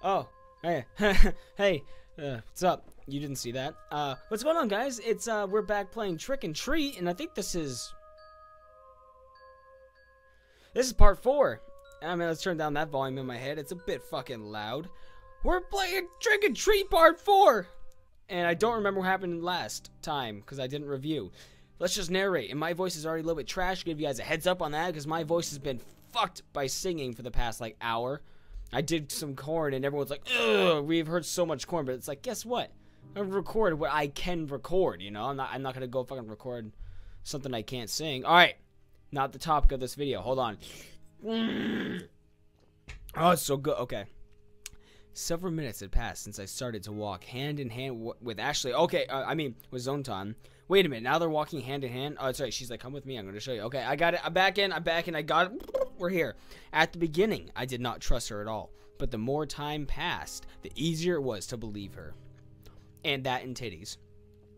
Oh, hey, hey, what's up? You didn't see that. What's going on, guys? It's, we're back playing Trick and Treat, and I think this is part 4. I mean, let's turn down that volume in my head. It's a bit fucking loud. We're playing Trick and Treat part 4! And I don't remember what happened last time, because I didn't review. Let's just narrate, and my voice is already a little bit trash. Give you guys a heads up on that, because my voice has been fucked by singing for the past, like, hour. I did some corn, and everyone's like, ugh, we've heard so much corn, but it's like, guess what? I record what I can record, you know? I'm not gonna go fucking record something I can't sing. Alright, not the topic of this video. Hold on. Oh, it's so good. Okay. Several minutes had passed since I started to walk hand in hand with Ashley. Okay, I mean, with Zontan. Wait a minute, now they're walking hand in hand? Oh, that's right, she's like, come with me, I'm gonna show you. Okay, I got it, I'm back in, I got it. We're here. At the beginning, I did not trust her at all. But the more time passed, the easier it was to believe her. And that in titties.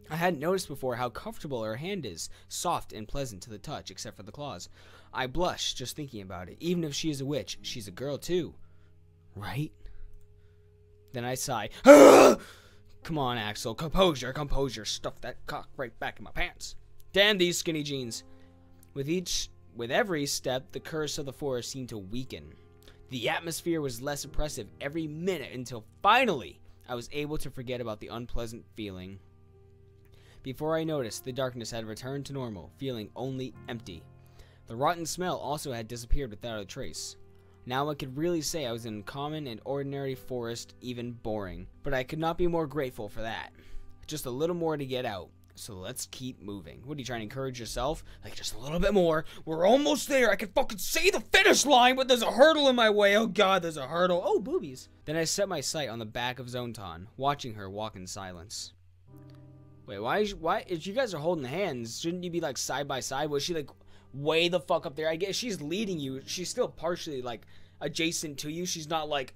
I hadn't noticed before how comfortable her hand is. Soft and pleasant to the touch, except for the claws. I blush just thinking about it. Even if she is a witch, she's a girl too. Right? Then I sigh. Come on, Axel. Composure, composure. Stuff that cock right back in my pants. Damn these skinny jeans. With every step, the curse of the forest seemed to weaken. The atmosphere was less oppressive every minute until finally I was able to forget about the unpleasant feeling. Before I noticed, the darkness had returned to normal, feeling only empty. The rotten smell also had disappeared without a trace. Now I could really say I was in common and ordinary forest, even boring. But I could not be more grateful for that. Just a little more to get out. So let's keep moving. What are you trying to encourage yourself? Like, just a little bit more. We're almost there. I can fucking see the finish line, but there's a hurdle in my way. Oh god, there's a hurdle. Oh, boobies. Then I set my sight on the back of Zontan, watching her walk in silence. Wait, why? If you guys are holding hands, shouldn't you be like side by side? Was she like way the fuck up there? I guess she's leading you. She's still partially like adjacent to you. She's not like,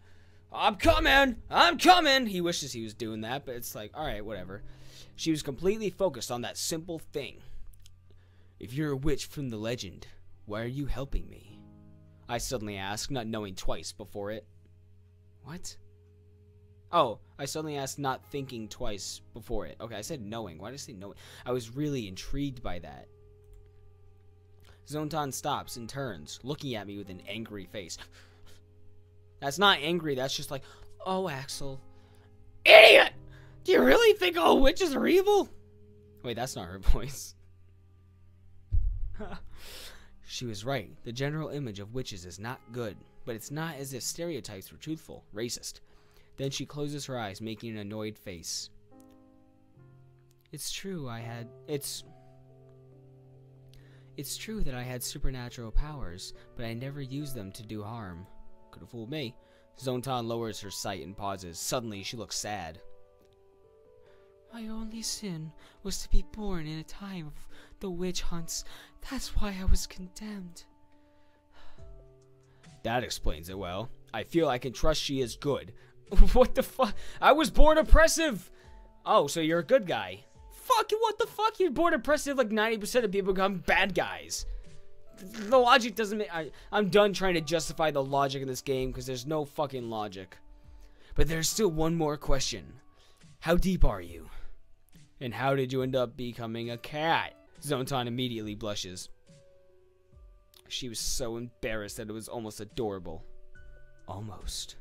I'm coming. He wishes he was doing that, but it's like, all right, whatever. She was completely focused on that simple thing. If you're a witch from the legend, why are you helping me? I suddenly asked, not knowing twice before it. What? Oh, I suddenly asked, not thinking twice before it. Okay, I said knowing. Why did I say knowing? I was really intrigued by that. Zontan stops and turns, looking at me with an angry face. That's not angry, that's just like, oh, Axel. Idiot! Do you really think all witches are evil? Wait, that's not her voice. She was right. The general image of witches is not good, but it's not as if stereotypes were truthful, racist. Then she closes her eyes, making an annoyed face. It's true that I had supernatural powers, but I never used them to do harm. Could have fooled me. Zontan lowers her sight and pauses. Suddenly, she looks sad. My only sin was to be born in a time of the witch hunts. That's why I was condemned. That explains it well. I feel I can trust she is good. What the fuck? I was born oppressive! Oh, so you're a good guy. Fuck, what the fuck? You're born oppressive, like 90% of people become bad guys. The logic doesn't make... I'm done trying to justify the logic in this game, because there's no fucking logic. But there's still one more question. How deep are you? And how did you end up becoming a cat? Zontan immediately blushes. She was so embarrassed that it was almost adorable. Almost.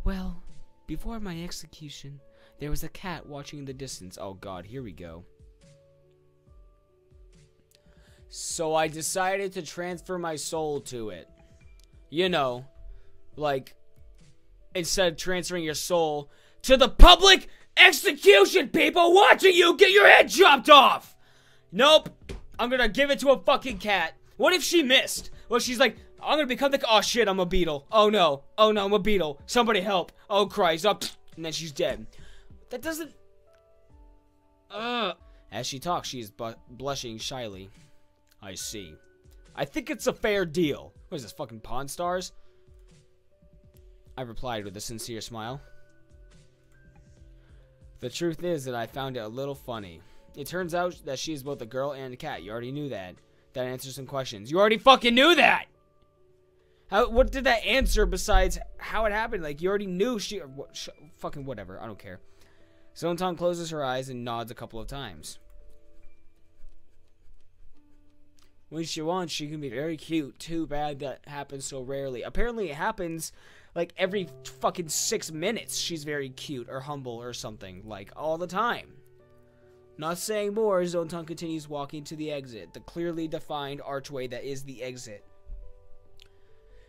Well, before my execution, there was a cat watching in the distance. Oh god, here we go. So I decided to transfer my soul to it. You know, like, instead of transferring your soul to the public execution, people watching you get your head chopped off. Nope. I'm gonna give it to a fucking cat. What if she missed? Well, she's like, I'm gonna become the... Oh shit, I'm a beetle. Oh no, I'm a beetle. Somebody help. Oh Christ. Oh, and then she's dead. That doesn't... As she talks, she is blushing shyly. I see. I think it's a fair deal. What is this, fucking Pawn Stars? I replied with a sincere smile. The truth is that I found it a little funny. It turns out that she is both a girl and a cat. You already knew that. That answers some questions. You already fucking knew that! What did that answer besides how it happened? Like, you already knew fucking whatever. I don't care. Zontan closes her eyes and nods a couple of times. When she wants, she can be very cute. Too bad that happens so rarely. Apparently it happens like every fucking 6 minutes. She's very cute or humble or something. Like, all the time. Not saying more, Zontan continues walking to the exit. The clearly defined archway that is the exit.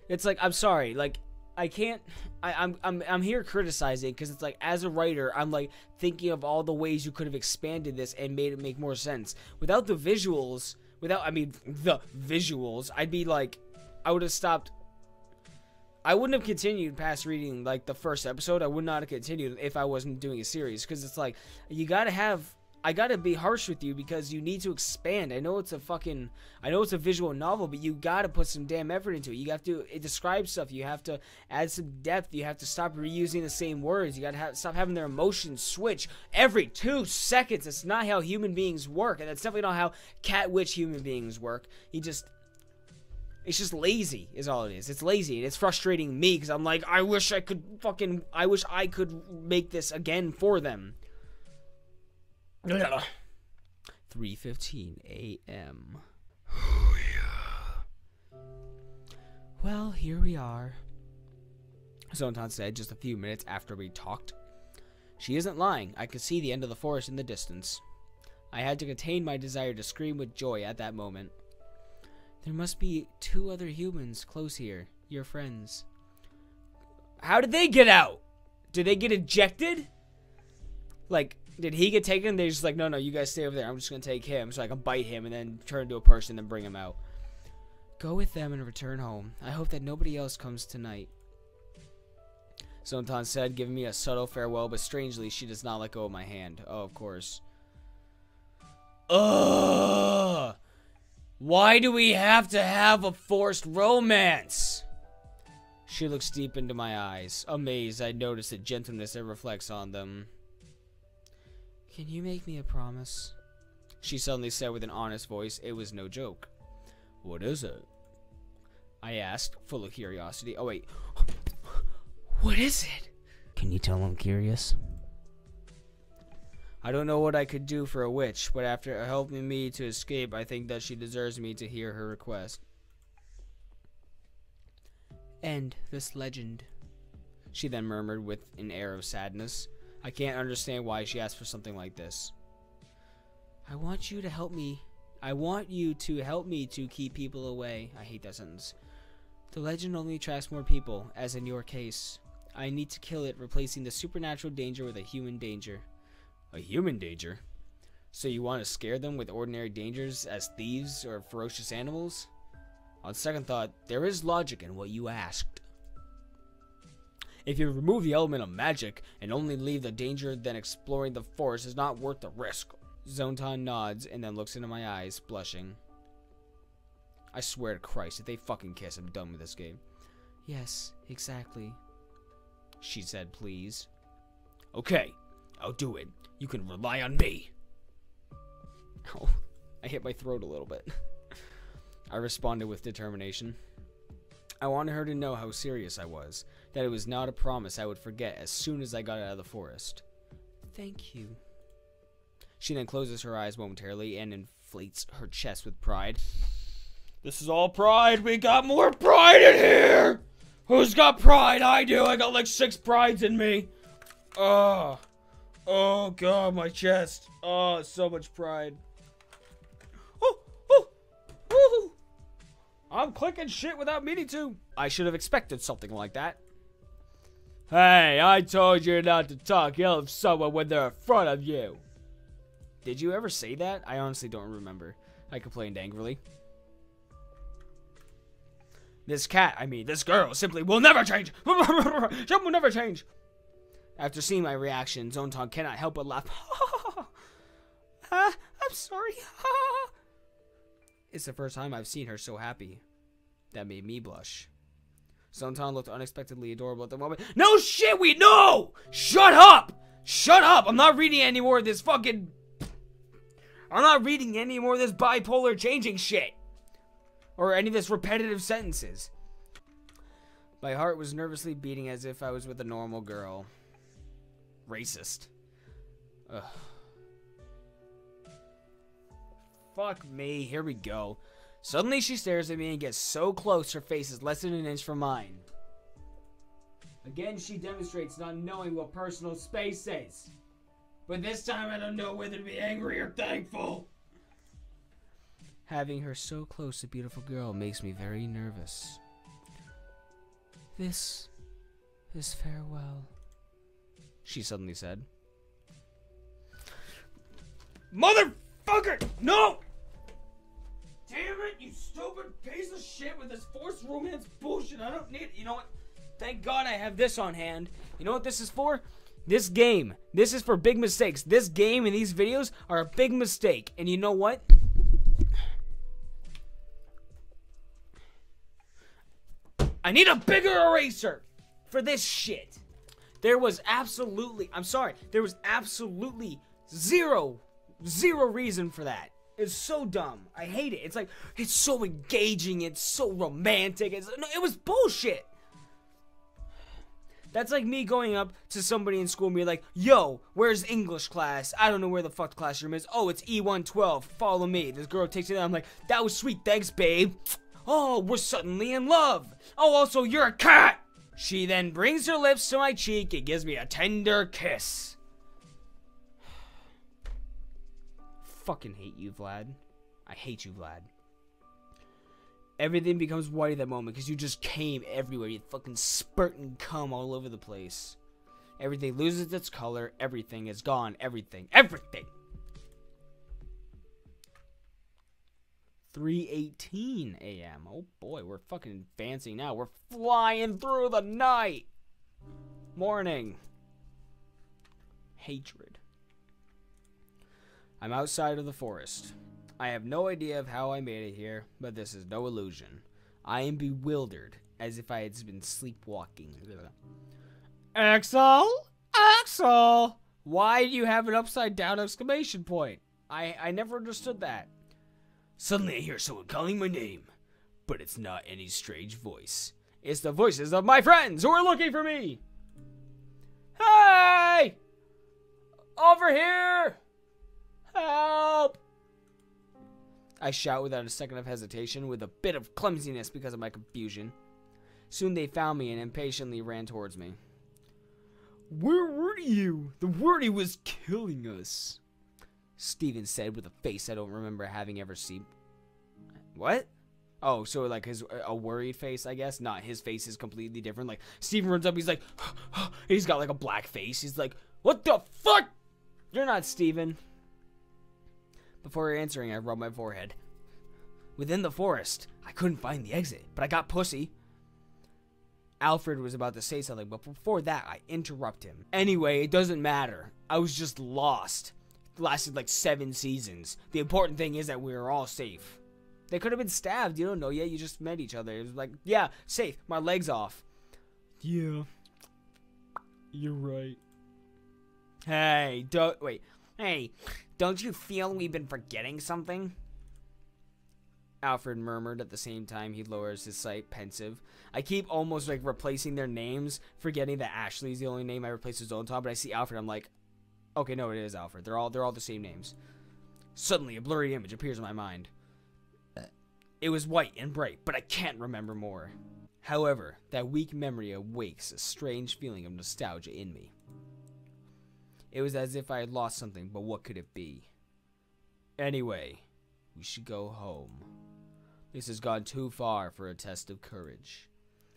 It's like, I'm sorry, like, I can't, I'm here criticizing, because it's like, as a writer, I'm like, thinking of all the ways you could have expanded this and made it make more sense. Without the visuals, I'd be like, I would have stopped. I wouldn't have continued past reading, like, the first episode. I would not have continued if I wasn't doing a series, because it's like, I gotta be harsh with you because you need to expand. I know it's a visual novel, but you gotta put some damn effort into it. You have to describe stuff. You have to add some depth. You have to stop reusing the same words. You gotta stop having their emotions switch every 2 seconds. That's not how human beings work, and that's definitely not how cat witch human beings work. It's just lazy, is all it is. It's lazy, and it's frustrating me because I'm like, I wish I could make this again for them. 3:15 a.m. Oh, yeah. Well, here we are, Zontan said just a few minutes after we talked. She isn't lying. I could see the end of the forest in the distance. I had to contain my desire to scream with joy at that moment. There must be 2 other humans close here, your friends. How did they get out? Did they get ejected? Like, did he get taken? They're just like, no, you guys stay over there. I'm just going to take him so I can bite him and then turn into a person and bring him out. Go with them and return home. I hope that nobody else comes tonight. Zontan said, giving me a subtle farewell, but strangely, she does not let go of my hand. Oh, of course. Ugh! Why do we have to have a forced romance? She looks deep into my eyes. Amazed, I notice the gentleness that reflects on them. Can you make me a promise? She suddenly said with an honest voice. It was no joke. What is it? I asked, full of curiosity. Oh, wait. What is it? Can you tell I'm curious? I don't know what I could do for a witch, but after helping me to escape, I think that she deserves me to hear her request. End this legend, she then murmured with an air of sadness. I can't understand why she asked for something like this. I want you to help me to keep people away. I hate that sentence. The legend only attracts more people, as in your case. I need to kill it, replacing the supernatural danger with a human danger. A human danger? So you want to scare them with ordinary dangers as thieves or ferocious animals? On second thought, there is logic in what you asked. If you remove the element of magic and only leave the danger, then exploring the forest is not worth the risk. Zontan nods and then looks into my eyes, blushing. I swear to Christ, if they fucking kiss, I'm done with this game. Yes, exactly. She said, please. Okay, I'll do it. You can rely on me. Oh, I hit my throat a little bit. I responded with determination. I wanted her to know how serious I was, that it was not a promise I would forget as soon as I got out of the forest. Thank you. She then closes her eyes momentarily and inflates her chest with pride. This is all pride. We got more pride in here. Who's got pride? I do. I got like 6 prides in me. Oh God, my chest. Oh, so much pride. I'm clicking shit without meaning to. I should have expected something like that. Hey, I told you not to talk ill of someone when they're in front of you. Did you ever say that? I honestly don't remember. I complained angrily. This girl simply will never change. She will never change. After seeing my reaction, Zontan cannot help but laugh. I'm sorry. It's the first time I've seen her so happy. That made me blush. Zontan looked unexpectedly adorable at the moment. No shit, no! Shut up! Shut up! I'm not reading any more of this bipolar changing shit. Or any of this repetitive sentences. My heart was nervously beating as if I was with a normal girl. Racist. Ugh. Fuck me. Here we go. Suddenly she stares at me and gets so close her face is less than an inch from mine. Again, she demonstrates not knowing what personal space is. But this time I don't know whether to be angry or thankful. Having her so close to a beautiful girl makes me very nervous. This is farewell, she suddenly said. Motherfucker! No! Damn it, you stupid piece of shit with this forced romance bullshit. I don't need it. You know what? Thank God I have this on hand. You know what this is for? This game. This is for big mistakes. This game and these videos are a big mistake. And you know what? I need a bigger eraser for this shit. There was absolutely, I'm sorry, there was absolutely zero reason for that. It's so dumb. I hate it. It's like, it's so engaging. It's so romantic. It was bullshit. That's like me going up to somebody in school and be like, yo, where's English class? I don't know where the fuck the classroom is. Oh, it's E112. Follow me. This girl takes it out. I'm like, that was sweet. Thanks, babe. Oh, we're suddenly in love. Oh, also, you're a cat. She then brings her lips to my cheek and gives me a tender kiss. Fucking hate you, Vlad. I hate you, Vlad. Everything becomes white at that moment because you just came everywhere. You fucking spurt and cum all over the place. Everything loses its color. Everything is gone. Everything. 3:18 a.m. Oh boy, we're fucking fancy now. We're flying through the night. Morning. Hatred. I'm outside of the forest. I have no idea of how I made it here, but this is no illusion. I am bewildered, as if I had been sleepwalking. Axel? Axel! Why do you have an upside down exclamation point? I never understood that. Suddenly I hear someone calling my name, but it's not any strange voice. It's the voices of my friends who are looking for me. Hey! Over here! Help! I shout without a second of hesitation, with a bit of clumsiness because of my confusion. Soon they found me and impatiently ran towards me. Where were you? The wordy was killing us, Steven said with a face I don't remember having ever seen. What? Oh, so like a worried face, I guess? Not his face is completely different. Like, Steven runs up, he's like, he's got like a black face. He's like, what the fuck? You're not Steven. Before answering, I rubbed my forehead. Within the forest, I couldn't find the exit, but I got pussy. Alfred was about to say something, but before that, I interrupt him. Anyway, it doesn't matter. I was just lost. It lasted like 7 seasons. The important thing is that we were all safe. They could have been stabbed. You don't know yet. You just met each other. It was like, yeah, safe. My leg's off. Yeah. You're right. Hey, don't you feel we've been forgetting something? Alfred murmured at the same time he lowers his sight, pensive. I keep almost like replacing their names, forgetting that Ashley's the only name I replaced with Zontan, but I see Alfred, I'm like, okay, no, it is Alfred. They're all the same names. Suddenly, a blurry image appears in my mind. It was white and bright, but I can't remember more. However, that weak memory awakes a strange feeling of nostalgia in me. It was as if I had lost something, but what could it be? Anyway, we should go home. This has gone too far for a test of courage,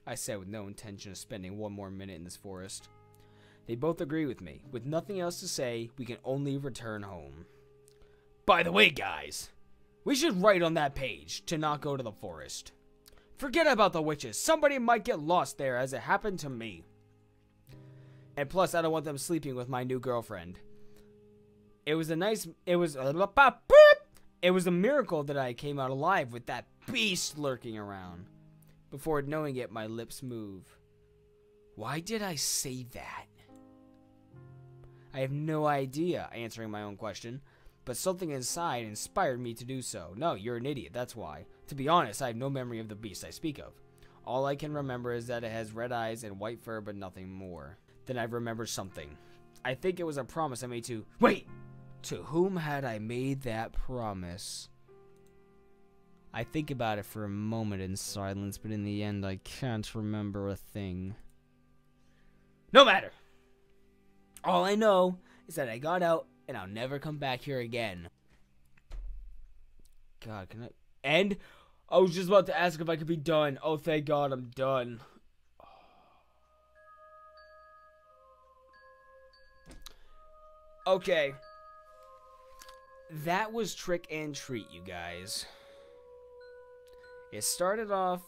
I said with no intention of spending one more minute in this forest. They both agree with me. With nothing else to say, we can only return home. By the way, guys, we should write on that page to not go to the forest. Forget about the witches. Somebody might get lost there, as it happened to me. And plus, I don't want them sleeping with my new girlfriend. It was a miracle that I came out alive with that beast lurking around. Before knowing it, my lips move. Why did I say that? I have no idea, answering my own question, but something inside inspired me to do so. No, you're an idiot, that's why. To be honest, I have no memory of the beast I speak of. All I can remember is that it has red eyes and white fur, but nothing more. Then I remember something. I think it was a promise I made to... Wait! To whom had I made that promise? I think about it for a moment in silence, but in the end, I can't remember a thing. No matter! All I know is that I got out, and I'll never come back here again. God, can I... End? I was just about to ask if I could be done. Oh, thank God, I'm done. Okay. That was Trick and Treat, you guys. It started off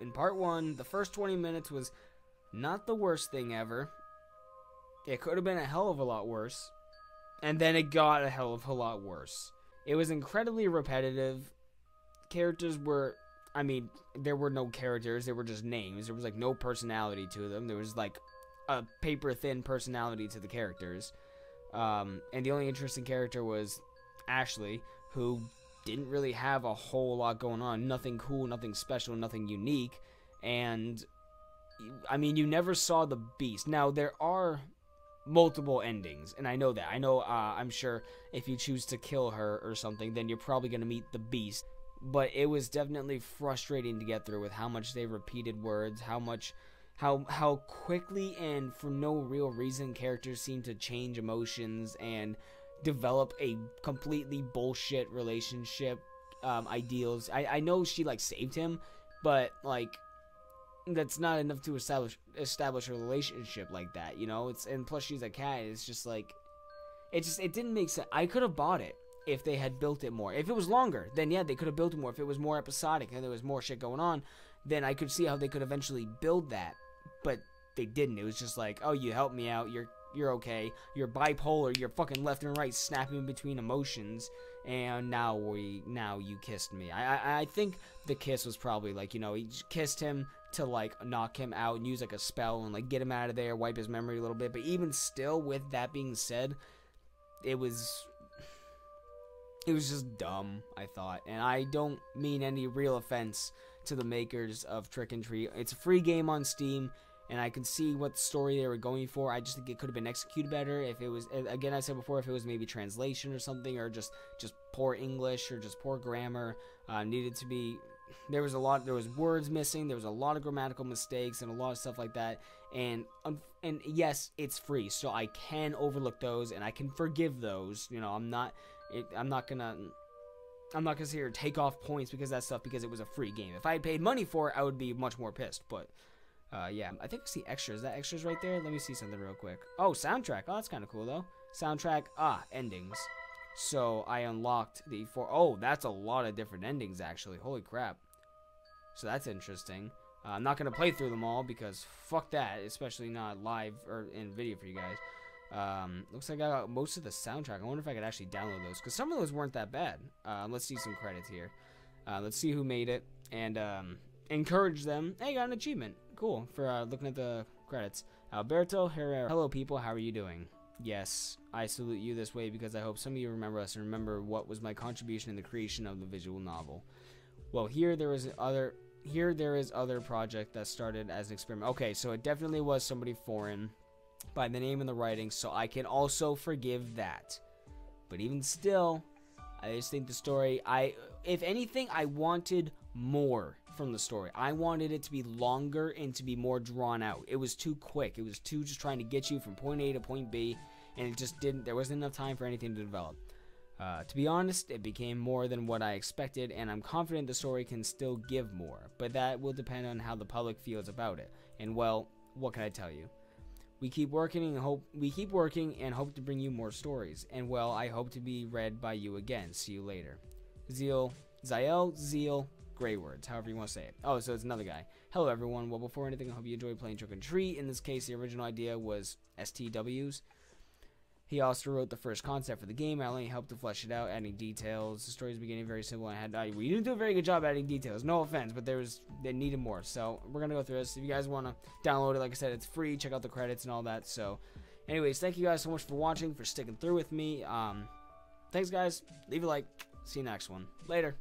in part 1. The first 20 minutes was not the worst thing ever. It could have been a hell of a lot worse. And then it got a hell of a lot worse. It was incredibly repetitive. Characters were... I mean, there were no characters. They were just names. There was, like, no personality to them. There was, like, a paper-thin personality to the characters. And the only interesting character was Ashley, who didn't really have a whole lot going on. Nothing cool, nothing special, nothing unique. And, I mean, you never saw the Beast. Now, there are multiple endings, and I know that. I know, I'm sure if you choose to kill her or something, then you're probably going to meet the Beast. But it was definitely frustrating to get through with how much they repeated words, how quickly and for no real reason characters seem to change emotions and develop a completely bullshit relationship ideals. I know she like saved him, but like that's not enough to establish a relationship like that, you know. And plus she's a cat. It's just like it didn't make sense. I could have bought it if they had built it more. If it was longer, then yeah, they could have built it more. If it was more episodic and there was more shit going on, then I could see how they could eventually build that. But they didn't. It was just like, oh, you helped me out. You're okay. You're bipolar. You're fucking left and right, snapping between emotions. And now you kissed me. I think the kiss was probably like, you know, he kissed him to like knock him out and use like a spell and like get him out of there, wipe his memory a little bit. But even still, with that being said, it was just dumb, I thought. And I don't mean any real offense to the makers of Trick and Treat. It's a free game on Steam, and I can see what story they were going for. I just think it could have been executed better if it was, again, I said before, if it was maybe translation or something, or just poor English or just poor grammar. Needed to be, there was words missing, there was a lot of grammatical mistakes and a lot of stuff like that. And yes, it's free, so I can overlook those and I can forgive those. You know, I'm not gonna sit here and take off points because of that stuff, because it was a free game. If I had paid money for it, I would be much more pissed. But yeah, I think I see extras. Is that extras right there? Let me see something real quick. Oh, soundtrack. Oh, that's kind of cool though. Soundtrack. Endings. So I unlocked the 4. Oh, that's a lot of different endings actually. Holy crap. So that's interesting. I'm not gonna play through them all because fuck that, especially not live or in video for you guys. Looks like I got most of the soundtrack. I wonder if I could actually download those, because some of those weren't that bad. Let's see some credits here. Let's see who made it, and encourage them. Hey, got an achievement. Cool, for looking at the credits. Alberto Herrera. Hello people, how are you doing? Yes, I salute you this way because I hope some of you remember us and remember what was my contribution in the creation of the visual novel. Well, here there is other project that started as an experiment. Okay, so it definitely was somebody foreign by the name and the writing, so I can also forgive that. But even still, I just think the story, if anything, I wanted more from the story. I wanted it to be longer and to be more drawn out. It was too quick. It was too just trying to get you from point A to point B, and it just didn't, there wasn't enough time for anything to develop. To be honest, it became more than what I expected, and I'm confident the story can still give more, but that will depend on how the public feels about it. And well, what can I tell you? We keep working and hope to bring you more stories. And well, I hope to be read by you again. See you later. Zeal, Greywords, however you want to say it. Oh, so it's another guy. Hello everyone. Well, before anything, I hope you enjoyed playing Trick and Treat. In this case, the original idea was STWs. He also wrote the first concept for the game. I only helped to flesh it out, adding details. The story's beginning very simple. We didn't do a very good job adding details. No offense, but they needed more. So we're gonna go through this. If you guys want to download it, like I said, it's free. Check out the credits and all that. So, anyways, thank you guys so much for watching, for sticking through with me. Thanks, guys. Leave a like. See you next one. Later.